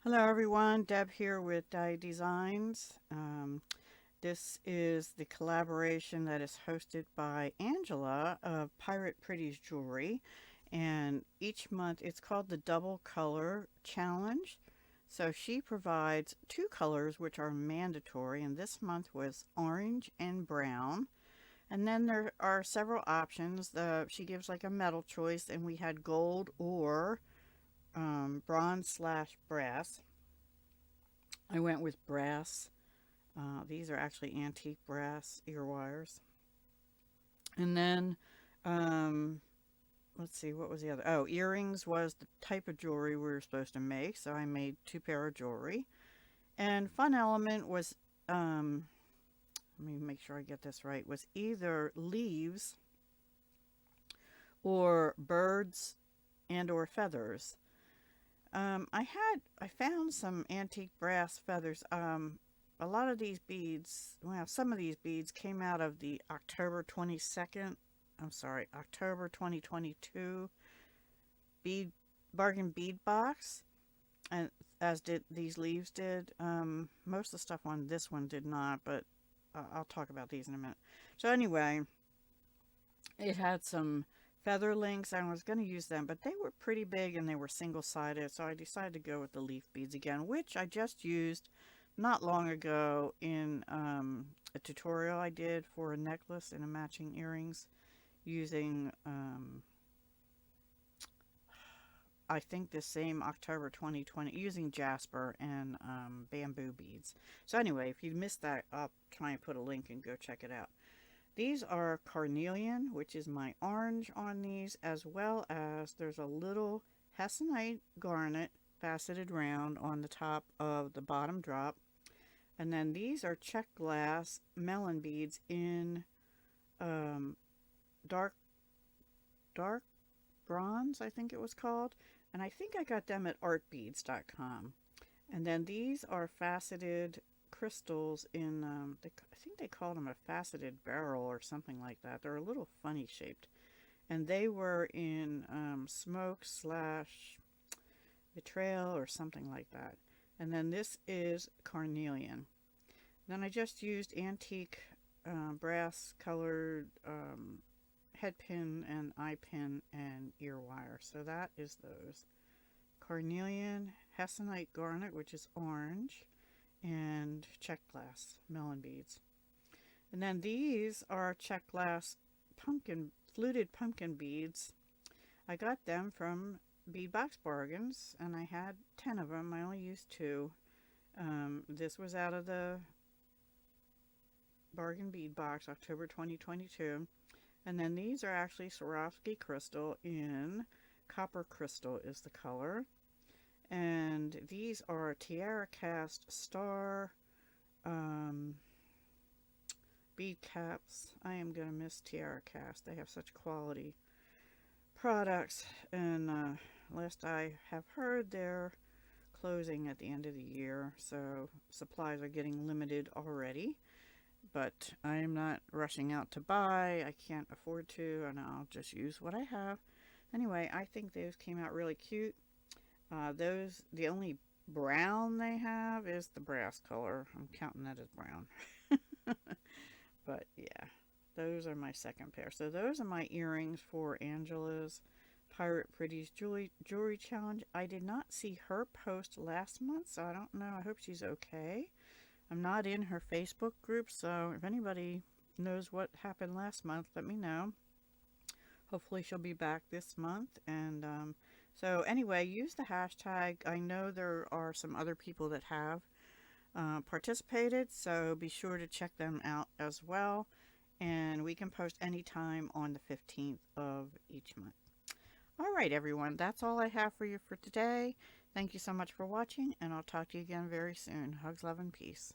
Hello everyone, Deb here with Dahlia Designs. This is the collaboration that is hosted by Angela of Pirate Pretties Jewelry, and each month it's called the Double Color Challenge. So she provides two colors which are mandatory, and this month was orange and brown. And then there are several options. She gives like a metal choice, and we had gold or bronze slash brass. I went with brass. These are actually antique brass ear wires. And then, um, let's see, what was the other? Oh, earrings was the type of jewelry we were supposed to make. So I made two pair of jewelry. And fun element was, let me make sure I get this right, was either leaves or birds and or feathers. I found some antique brass feathers. A lot of these beads, well, some of these beads came out of the October 2022 bead bargain bead box, and as did these leaves did. Most of the stuff on this one did not, but I'll talk about these in a minute. So anyway, it had some feather links. I was going to use them, but they were pretty big and they were single-sided, so I decided to go with the leaf beads again, which I just used not long ago in a tutorial I did for a necklace and a matching earrings using I think the same October 2020 using jasper and bamboo beads. So anyway, if you missed that, I'll try and put a link and go check it out. These are carnelian, which is my orange on these, as well as there's a little hessonite garnet faceted round on the top of the bottom drop. And then these are check glass melon beads in um, dark dark bronze, I think it was called. And I think I got them at artbeads.com. And then these are faceted crystals in, I think they called them a faceted beryl or something like that. They're a little funny shaped. And they were in smoke slash betrayal or something like that. And then this is carnelian. Then I just used antique brass colored head pin and eye pin and ear wire. So that is those. Carnelian, hessonite garnet, which is orange, and check glass melon beads. And then these are check glass fluted pumpkin beads. I got them from Bead Box Bargains, and I had 10 of them. I only used 2. This was out of the bargain bead box, October 2022. And then these are actually Swarovski crystal in copper crystal is the color. And these are tiara cast star bead caps. I am going to miss tiara cast. They have such quality products. And last I have heard, they're closing at the end of the year. So supplies are getting limited already. But I'm not rushing out to buy. I can't afford to, and I'll just use what I have. Anyway, I think those came out really cute. The only brown they have is the brass color. I'm counting that as brown. But yeah, those are my second pair. So those are my earrings for Angela's Pirate Pretties Jewelry Challenge. I did not see her post last month, so I don't know. I hope she's okay. I'm not in her Facebook group, so if anybody knows what happened last month, let me know. Hopefully she'll be back this month. And so anyway, use the hashtag. I know there are some other people that have participated, so be sure to check them out as well. And we can post anytime on the 15th of each month. All right, everyone, that's all I have for you for today. Thank you so much for watching, and I'll talk to you again very soon. Hugs, love, and peace.